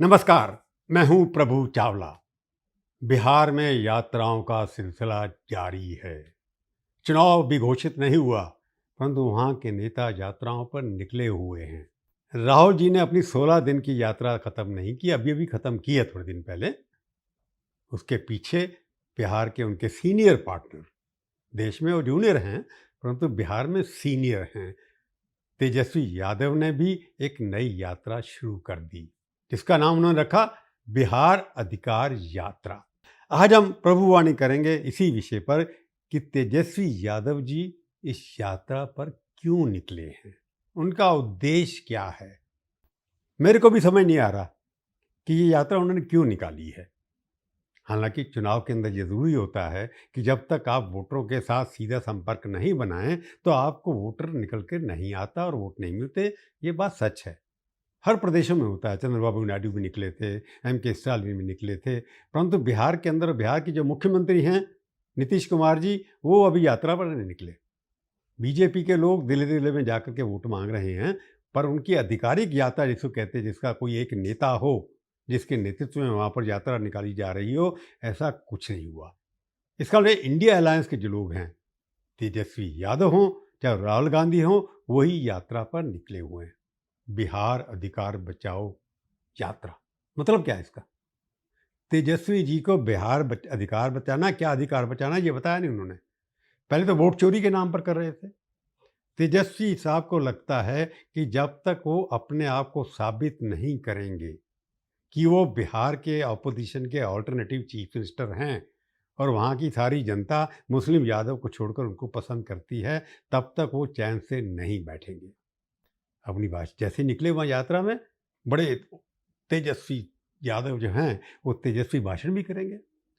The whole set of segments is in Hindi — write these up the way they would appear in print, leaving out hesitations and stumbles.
नमस्कार। मैं हूं प्रभु चावला। बिहार में यात्राओं का सिलसिला जारी है। चुनाव भी घोषित नहीं हुआ, परंतु वहां के नेता यात्राओं पर निकले हुए हैं। राहुल जी ने अपनी 16 दिन की यात्रा खत्म नहीं की, अभी अभी खत्म की है थोड़े दिन पहले। उसके पीछे बिहार के उनके सीनियर पार्टनर, देश में वो जूनियर हैं परंतु बिहार में सीनियर हैं, तेजस्वी यादव ने भी एक नई यात्रा शुरू कर दी, जिसका नाम उन्होंने रखा बिहार अधिकार यात्रा। आज हम प्रभुवाणी करेंगे इसी विषय पर कि तेजस्वी यादव जी इस यात्रा पर क्यों निकले हैं, उनका उद्देश्य क्या है। मेरे को भी समझ नहीं आ रहा कि ये यात्रा उन्होंने क्यों निकाली है। हालांकि चुनाव के अंदर ये जरूरी होता है कि जब तक आप वोटरों के साथ सीधा संपर्क नहीं बनाएं तो आपको वोटर निकल के नहीं आता और वोट नहीं मिलते। ये बात सच है, हर प्रदेशों में होता है। चंद्रबाबू नायडू भी निकले थे, के स्टालिन भी निकले थे, परंतु बिहार के अंदर बिहार के जो मुख्यमंत्री हैं नीतीश कुमार जी, वो अभी यात्रा पर नहीं निकले। बीजेपी के लोग दिल्ली दिल्ली में जाकर के वोट मांग रहे हैं, पर उनकी आधिकारिक यात्रा जिसको कहते हैं, जिसका कोई एक नेता हो जिसके नेतृत्व में वहाँ पर यात्रा निकाली जा रही हो, ऐसा कुछ नहीं हुआ। इसका मतलब इंडिया अलायंस के जो लोग हैं, तेजस्वी यादव हों चाहे राहुल गांधी हों, वही यात्रा पर निकले हुए हैं। बिहार अधिकार बचाओ यात्रा मतलब क्या है इसका? तेजस्वी जी को अधिकार बचाना, क्या अधिकार बचाना ये बताया नहीं उन्होंने। पहले तो वोट चोरी के नाम पर कर रहे थे। तेजस्वी साहब को लगता है कि जब तक वो अपने आप को साबित नहीं करेंगे कि वो बिहार के ऑपोजिशन के ऑल्टरनेटिव चीफ मिनिस्टर हैं और वहाँ की सारी जनता मुस्लिम यादव को छोड़कर उनको पसंद करती है, तब तक वो चैन से नहीं बैठेंगे। अपनी बात जैसे निकले वहाँ यात्रा में, बड़े तेजस्वी यादव जो हैं वो तेजस्वी भाषण भी करेंगे।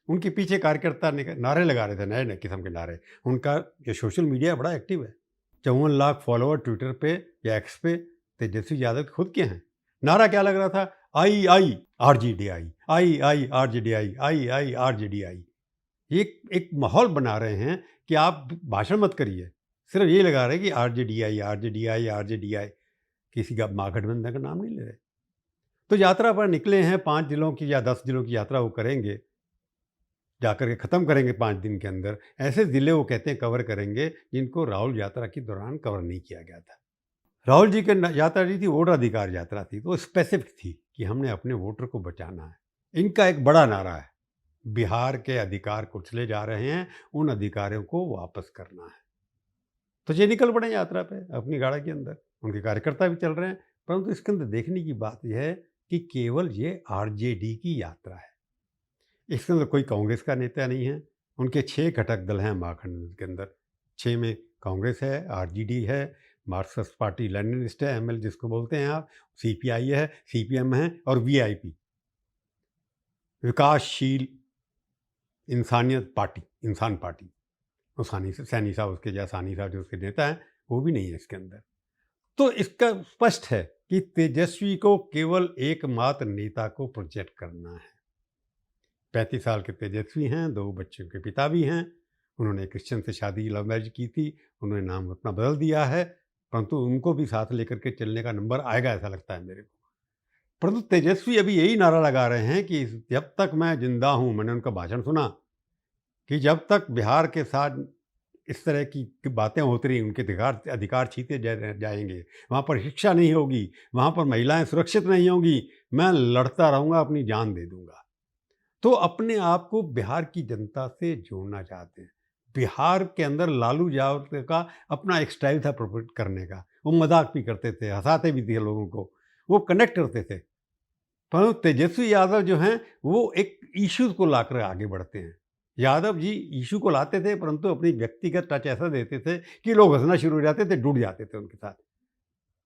उनके पीछे कार्यकर्ता नारे लगा रहे थे, नए नए किस्म के नारे। उनका जो सोशल मीडिया बड़ा एक्टिव है, 54 लाख फॉलोअर ट्विटर पे या एक्स पे तेजस्वी यादव के खुद के हैं। नारा क्या लग रहा था? I I R G D I, I I R J D I, I I R J D I. एक माहौल बना रहे हैं कि आप भाषण मत करिए, सिर्फ ये लगा रहे हैं कि are J D I, R J D I, R J D आई। किसी का महागठबंधन का नाम नहीं ले रहे। तो यात्रा पर निकले हैं, 5 जिलों की या 10 जिलों की यात्रा वो करेंगे, जाकर के ख़त्म करेंगे 5 दिन के अंदर। ऐसे ज़िले वो कहते हैं कवर करेंगे जिनको राहुल यात्रा के दौरान कवर नहीं किया गया था। राहुल जी की यात्रा जी थी वोटर अधिकार यात्रा थी, तो स्पेसिफिक थी कि हमने अपने वोटर को बचाना है। इनका एक बड़ा नारा है, बिहार के अधिकार कुचले जा रहे हैं, उन अधिकारों को वापस करना है। तो ये निकल पड़े यात्रा पे अपनी गाड़ी के अंदर, उनके कार्यकर्ता भी चल रहे हैं। परंतु इसके अंदर देखने की बात यह है कि केवल ये आरजेडी की यात्रा है। इसके अंदर कोई कांग्रेस का नेता नहीं है। उनके 6 घटक दल हैं महागठबंधन के अंदर। 6 में कांग्रेस है, आरजेडी है, मार्क्सिस्ट पार्टी लेनिनिस्ट है, एमएल जिसको बोलते हैं आप, सीपीआई है, सीपीएम है और वीआईपी विकासशील इंसानियत पार्टी, इंसान पार्टी। और सैनी साहब उसके, या सानी साहब जो उसके नेता हैं, वो भी नहीं है इसके अंदर। तो इसका स्पष्ट है कि तेजस्वी को केवल एकमात्र नेता को प्रोजेक्ट करना है। 35 साल के तेजस्वी हैं, 2 बच्चों के पिता भी हैं। उन्होंने क्रिश्चियन से शादी, लव मैरिज की थी। उन्होंने नाम अपना बदल दिया है, परंतु उनको भी साथ लेकर के चलने का नंबर आएगा ऐसा लगता है मेरे को। परंतु तेजस्वी अभी यही नारा लगा रहे हैं कि जब तक मैं जिंदा हूं, मैंने उनका भाषण सुना कि जब तक बिहार के साथ इस तरह की बातें होती रही, उनके अधिकार छीनते जाएंगे, वहाँ पर शिक्षा नहीं होगी, वहाँ पर महिलाएं सुरक्षित नहीं होंगी, मैं लड़ता रहूँगा, अपनी जान दे दूंगा। तो अपने आप को बिहार की जनता से जोड़ना चाहते हैं। बिहार के अंदर लालू यादव का अपना एक स्टाइल था प्रपोज करने का। वो मजाक भी करते थे, हंसाते भी थे लोगों को, वो कनेक्ट करते थे। परंतु तेजस्वी यादव जो हैं, वो एक इश्यूज को लाकर आगे बढ़ते हैं। यादव जी इशू को लाते थे, परंतु अपनी व्यक्तिगत टच ऐसा देते थे कि लोग हंसना शुरू हो जाते थे, जुड़ जाते थे उनके साथ।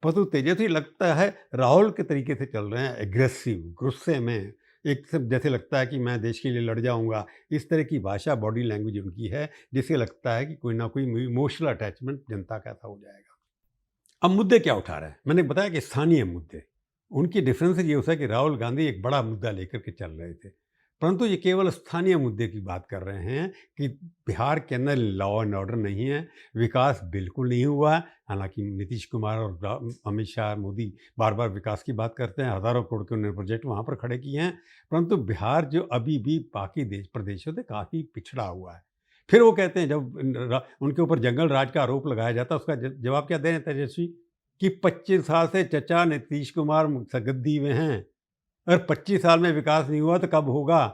परंतु तेजस्वी लगता है राहुल के तरीके से चल रहे हैं, एग्रेसिव, गुस्से में, एक सब जैसे लगता है कि मैं देश के लिए लड़ जाऊंगा। इस तरह की भाषा, बॉडी लैंग्वेज उनकी है, जिससे लगता है कि कोई ना कोई इमोशनल अटैचमेंट जनता का ऐसा हो जाएगा। अब मुद्दे क्या उठा रहे हैं? मैंने बताया कि स्थानीय मुद्दे। उनकी डिफरेंस ये होता है कि राहुल गांधी एक बड़ा मुद्दा लेकर के चल रहे थे, परंतु ये केवल स्थानीय मुद्दे की बात कर रहे हैं कि बिहार के अंदर लॉ एंड ऑर्डर नहीं है, विकास बिल्कुल नहीं हुआ है। हालाँकि नीतीश कुमार और अमित शाह, मोदी बार-बार विकास की बात करते हैं, हज़ारों करोड़ के उन्होंने प्रोजेक्ट वहाँ पर खड़े किए हैं, परंतु बिहार जो अभी भी बाकी देश प्रदेशों से काफ़ी पिछड़ा हुआ है। फिर वो कहते हैं जब उनके ऊपर जंगल राज का आरोप लगाया जाता है, उसका जवाब क्या दे रहे हैं तेजस्वी कि 25 साल से चचा नीतीश कुमार गद्दी में हैं। अगर 25 साल में विकास नहीं हुआ तो कब होगा?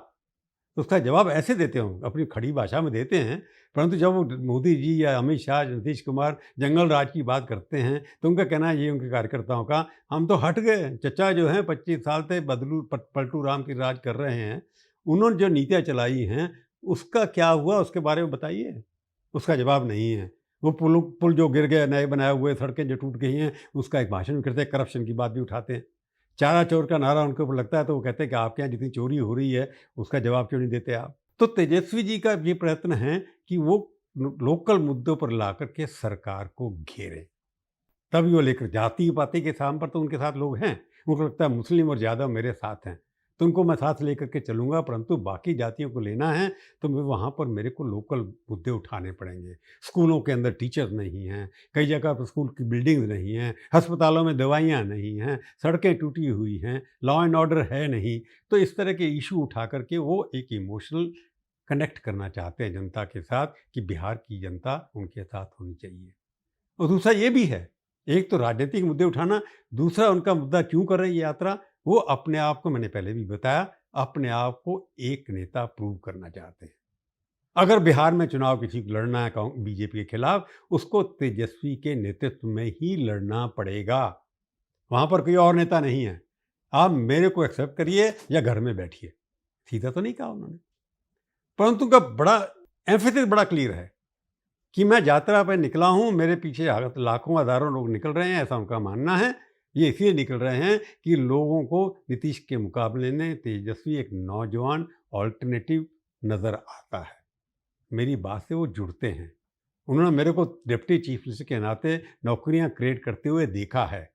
तो उसका जवाब ऐसे देते हो, अपनी खड़ी भाषा में देते हैं, परंतु जब वो मोदी जी या अमित शाह, नीतीश कुमार जंगल राज की बात करते हैं, तो उनका कहना है ये उनके कार्यकर्ताओं का, हम तो हट गए, चचा जो हैं 25 साल से बदलू पलटू राम की राज कर रहे हैं, उन्होंने जो नीतियाँ चलाई हैं, उसका क्या हुआ उसके बारे में बताइए? उसका जवाब नहीं है। वो पुल पुल जो गिर गए, नए बनाए हुए, सड़कें जो टूट गई हैं, उसका एक भाषण भी करते हैं, करप्शन की बात भी उठाते हैं। चारा चोर का नारा उनके ऊपर लगता है तो वो कहते हैं कि आपके यहाँ जितनी चोरी हो रही है, उसका जवाब क्यों नहीं देते आप? तो तेजस्वी जी का ये प्रयत्न है कि वो लोकल मुद्दों पर ला कर के सरकार को घेरें। तभी वो लेकर जाति-पाति के नाम पर तो उनके साथ लोग हैं। उनको लगता है मुस्लिम और यादव मेरे साथ हैं, तो उनको मैं साथ लेकर के चलूँगा, परंतु बाकी जातियों को लेना है, तो मैं वहाँ पर मेरे को लोकल मुद्दे उठाने पड़ेंगे। स्कूलों के अंदर टीचर्स नहीं हैं, कई जगह पर स्कूल की बिल्डिंग्स नहीं हैं, अस्पतालों में दवाइयाँ नहीं हैं, सड़कें टूटी हुई हैं, लॉ एंड ऑर्डर है नहीं। तो इस तरह के इश्यू उठा कर के वो एक इमोशनल कनेक्ट करना चाहते हैं जनता के साथ कि बिहार की जनता उनके साथ होनी चाहिए। और दूसरा ये भी है, एक तो राजनीतिक मुद्दे उठाना, दूसरा उनका मुद्दा क्यों कर रहे हैं ये यात्रा, वो अपने आप को मैंने पहले भी बताया, अपने आप को एक नेता प्रूव करना चाहते हैं। अगर बिहार में चुनाव किसी को लड़ना है बीजेपी के खिलाफ, उसको तेजस्वी के नेतृत्व में ही लड़ना पड़ेगा। वहाँ पर कोई और नेता नहीं है। आप मेरे को एक्सेप्ट करिए या घर में बैठिए। सीधा तो नहीं कहा उन्होंने, परंतु उनका बड़ा एम्फेसिस बड़ा क्लियर है कि मैं यात्रा पे निकला हूँ, मेरे पीछे लाखों हज़ारों लोग निकल रहे हैं, ऐसा उनका मानना है। ये इसलिए निकल रहे हैं कि लोगों को नीतीश के मुकाबले में तेजस्वी एक नौजवान अल्टरनेटिव नज़र आता है। मेरी बात से वो जुड़ते हैं। उन्होंने मेरे को डिप्टी चीफ मिनिस्टर के नाते नौकरियाँ क्रिएट करते हुए देखा है।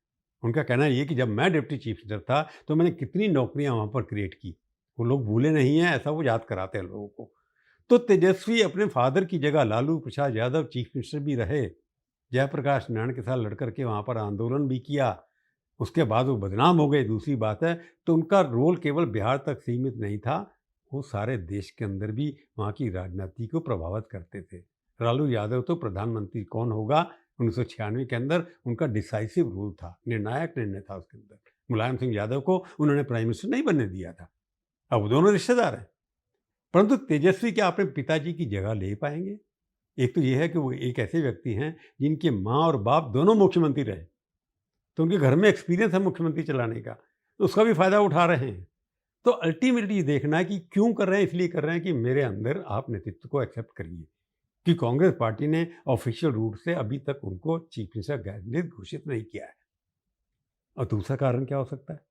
उनका कहना ये है कि जब मैं डिप्टी चीफ मिनिस्टर था, तो मैंने कितनी नौकरियाँ वहाँ पर क्रिएट की। वो लोग भूले नहीं हैं, ऐसा वो याद कराते हैं लोगों को। तो तेजस्वी अपने फादर की जगह लालू प्रसाद यादव चीफ मिनिस्टर भी रहे, जयप्रकाश नारायण के साथ लड़ करके वहाँ पर आंदोलन भी किया, उसके बाद वो बदनाम हो गए, दूसरी बात है। तो उनका रोल केवल बिहार तक सीमित नहीं था, वो सारे देश के अंदर भी वहाँ की राजनीति को प्रभावित करते थे। लालू यादव तो प्रधानमंत्री कौन होगा 1996 के अंदर उनका डिसाइसिव रोल था, निर्णायक निर्णय था उसके अंदर। मुलायम सिंह यादव को उन्होंने प्राइम मिनिस्टर नहीं बनने दिया था। अब वो दोनों रिश्तेदार हैं, परंतु तेजस्वी क्या अपने पिताजी की जगह ले पाएंगे? एक तो ये है कि वो एक ऐसे व्यक्ति हैं जिनके माँ और बाप दोनों मुख्यमंत्री रहे, तो उनके घर में एक्सपीरियंस है मुख्यमंत्री चलाने का, तो उसका भी फायदा उठा रहे हैं। तो अल्टीमेटली ये देखना है कि क्यों कर रहे हैं, इसलिए कर रहे हैं कि मेरे अंदर आप नेतृत्व को एक्सेप्ट करिए, कि कांग्रेस पार्टी ने ऑफिशियल रूट से अभी तक उनको चीफ मिनिस्टर कैंडिडेट घोषित नहीं किया है। और दूसरा कारण क्या हो सकता है?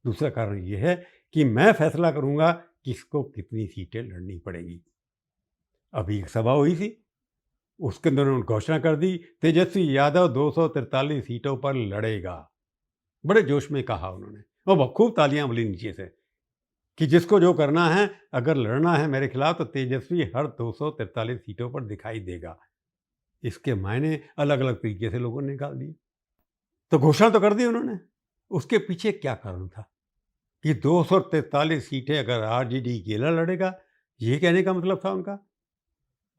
दूसरा कारण ये है कि मैं फैसला करूंगा किसको कितनी सीटें लड़नी पड़ेगी। अभी एक सभा हुई थी, उसके अंदर उन्होंने घोषणा कर दी, तेजस्वी यादव 243 सीटों पर लड़ेगा। बड़े जोश में कहा उन्होंने, और खूब तालियां बली नीचे से कि जिसको जो करना है, अगर लड़ना है मेरे खिलाफ, तो तेजस्वी हर 243 सीटों पर दिखाई देगा। इसके मायने अलग अलग तरीके से लोगों ने निकाल दिए। तो घोषणा तो कर दी उन्होंने, उसके पीछे क्या कारण था कि 243 सीटें अगर आरजेडी अकेला लड़ेगा, ये कहने का मतलब था उनका।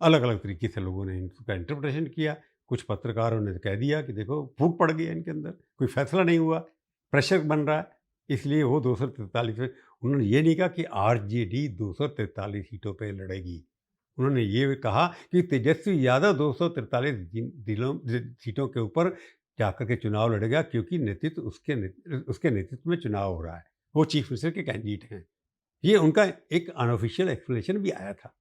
अलग अलग तरीके से लोगों ने इसका इंटरप्रिटेशन किया। कुछ पत्रकारों ने कह दिया कि देखो फूट पड़ गई है इनके अंदर, कोई फैसला नहीं हुआ, प्रेशर बन रहा है, इसलिए वो 243 में। उन्होंने ये नहीं कहा कि आरजेडी 243 सीटों पे लड़ेगी। उन्होंने ये कहा कि तेजस्वी यादव 243 सीटों के ऊपर जाकर के चुनाव लड़ेगा, क्योंकि नेतृत्व उसके नेतृत्व में चुनाव हो रहा है, वो चीफ मिनिस्टर के कैंडिडेट हैं। ये उनका एक अनऑफिशियल एक्सप्लेनेशन भी आया था।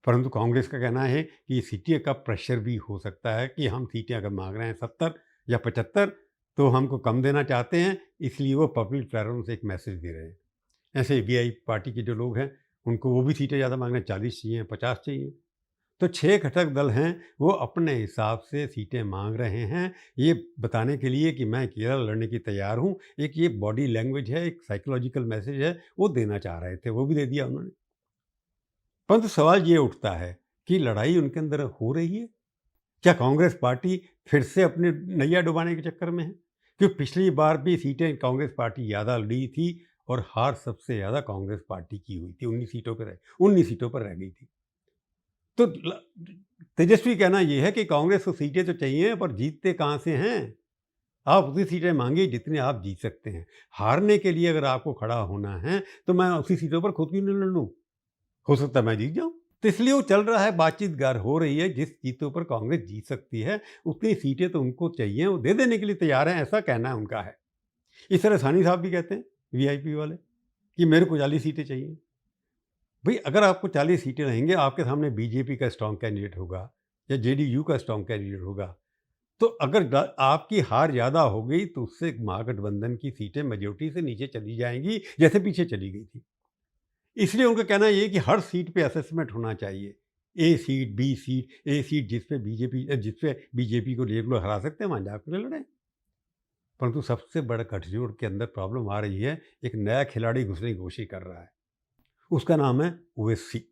परंतु कांग्रेस का कहना है कि सीटें का प्रेशर भी हो सकता है कि हम सीटें अगर मांग रहे हैं 70 या 75, तो हमको कम देना चाहते हैं, इसलिए वो पब्लिक प्लेटफॉर्म से एक मैसेज दे रहे हैं। ऐसे वीआई पार्टी के जो लोग हैं, उनको वो भी सीटें ज़्यादा मांग रहे हैं, 40 चाहिए, 50 चाहिए। तो 6 घटक दल हैं, वो अपने हिसाब से सीटें मांग रहे हैं, ये बताने के लिए कि मैं केरल लड़ने की तैयार हूँ। एक ये बॉडी लैंग्वेज है, एक साइकोलॉजिकल मैसेज है, वो देना चाह रहे थे, वो भी दे दिया उन्होंने। परंतु सवाल ये उठता है कि लड़ाई उनके अंदर हो रही है? क्या कांग्रेस पार्टी फिर से अपनी नैया डुबाने के चक्कर में है? क्योंकि पिछली बार भी सीटें कांग्रेस पार्टी ज़्यादा लड़ी थी और हार सबसे ज़्यादा कांग्रेस पार्टी की हुई थी, 19 सीटों पर रह गई थी। तो तेजस्वी कहना यह है कि कांग्रेस को सीटें तो चाहिए, पर जीतते कहाँ से हैं? आप उतनी सीटें मांगिए जितनी आप जीत सकते हैं। हारने के लिए अगर आपको खड़ा होना है तो मैं उसी सीटों पर खुद क्यों नहीं लड़ लूँ? हो सकता है मैं जीत जाऊँ। तो इसलिए वो चल रहा है, बातचीत गार हो रही है, जिस सीटों पर कांग्रेस जीत सकती है उतनी सीटें तो उनको चाहिए, वो दे देने के लिए तैयार हैं, ऐसा कहना है उनका है। इस तरह सानी साहब भी कहते हैं, वीआईपी वाले, कि मेरे को 40 सीटें चाहिए। भई अगर आपको 40 सीटें रहेंगे, आपके सामने बीजेपी का स्ट्रॉन्ग कैंडिडेट होगा या जेडीयू का स्ट्रॉन्ग कैंडिडेट होगा, तो अगर आपकी हार ज़्यादा हो गई तो उससे महागठबंधन की सीटें मेजॉरिटी से नीचे चली जाएंगी, जैसे पीछे चली गई थी। इसलिए उनका कहना ये है कि हर सीट पे असेसमेंट होना चाहिए। ए सीट, बी सीट, ए सीट जिस पे बीजेपी को एक लोग हरा सकते हैं, वहाँ जाकर लड़ें। परंतु सबसे बड़ा गठजोड़ के अंदर प्रॉब्लम आ रही है, एक नया खिलाड़ी घुसने की कोशिश कर रहा है। उसका नाम है ओवैसी।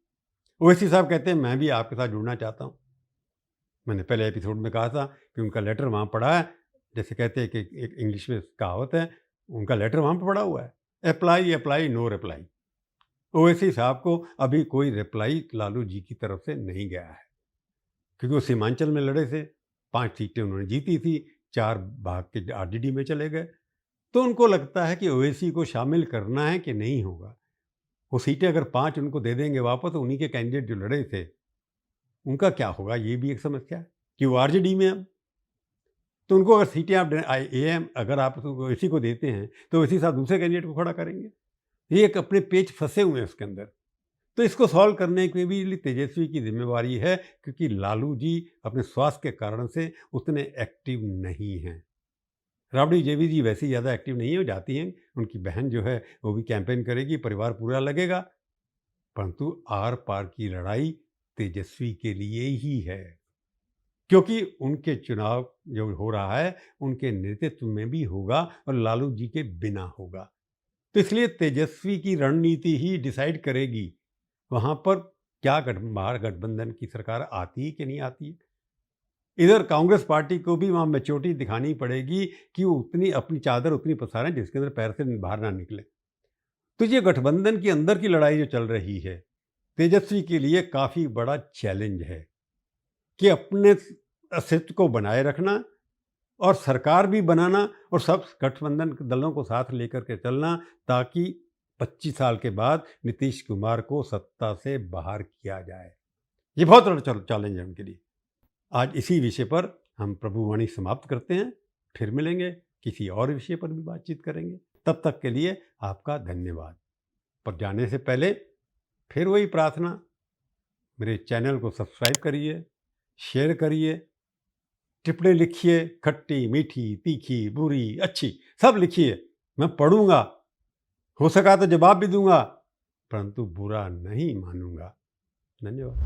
ओवैसी साहब कहते हैं मैं भी आपके साथ जुड़ना चाहता हूँ। मैंने पहले एपिसोड में कहा था कि उनका लेटर वहाँ पड़ा है, जैसे कहते हैं कि एक इंग्लिश में कहावत है, उनका लेटर वहाँ पे पड़ा हुआ है, apply apply no reply. Owaisi साहब को अभी कोई रिप्लाई लालू जी की तरफ से नहीं गया है, क्योंकि वो सीमांचल में लड़े थे, 5 सीटें उन्होंने जीती थी, 4 भाग के आरजेडी में चले गए। तो उनको लगता है कि ओवैसी को शामिल करना है कि नहीं होगा। वो सीटें अगर 5 उनको दे देंगे वापस, तो उन्हीं के कैंडिडेट जो लड़े थे उनका क्या होगा, ये भी एक समस्या है कि वो आरजेडी में अब। तो उनको अगर सीटें आप एएम अगर आप ओवैसी को देते हैं तो ओवैसी साहब दूसरे कैंडिडेट को खड़ा करेंगे। ये एक अपने पेच फंसे हुए हैं उसके अंदर। तो इसको सॉल्व करने के भी लिए तेजस्वी की जिम्मेवारी है, क्योंकि लालू जी अपने स्वास्थ्य के कारण से उतने एक्टिव नहीं हैं। राबड़ी देवी जी वैसे ही ज़्यादा एक्टिव नहीं हो जाती हैं, उनकी बहन जो है वो भी कैंपेन करेगी, परिवार पूरा लगेगा। परंतु आर पार की लड़ाई तेजस्वी के लिए ही है, क्योंकि उनके चुनाव जो हो रहा है उनके नेतृत्व में भी होगा और लालू जी के बिना होगा। तो इसलिए तेजस्वी की रणनीति ही डिसाइड करेगी वहाँ पर क्या महागठबंधन की सरकार आती है कि नहीं आती है। इधर कांग्रेस पार्टी को भी वहाँ मैच्योरिटी दिखानी पड़ेगी कि वो उतनी अपनी चादर उतनी पसारें जिसके अंदर पैर से बाहर ना निकले। तो ये गठबंधन के अंदर की लड़ाई जो चल रही है, तेजस्वी के लिए काफ़ी बड़ा चैलेंज है कि अपने अस्तित्व को बनाए रखना और सरकार भी बनाना और सब गठबंधन के दलों को साथ लेकर के चलना, ताकि 25 साल के बाद नीतीश कुमार को सत्ता से बाहर किया जाए। ये बहुत बड़ा चैलेंज है उनके लिए। आज इसी विषय पर हम प्रभुवाणी समाप्त करते हैं, फिर मिलेंगे, किसी और विषय पर भी बातचीत करेंगे। तब तक के लिए आपका धन्यवाद। पर जाने से पहले फिर वही प्रार्थना, मेरे चैनल को सब्सक्राइब करिए, शेयर करिए, टिप्पणी लिखिए, खट्टी मीठी तीखी बुरी अच्छी सब लिखिए, मैं पढ़ूंगा, हो सका तो जवाब भी दूंगा, परंतु बुरा नहीं मानूंगा। धन्यवाद।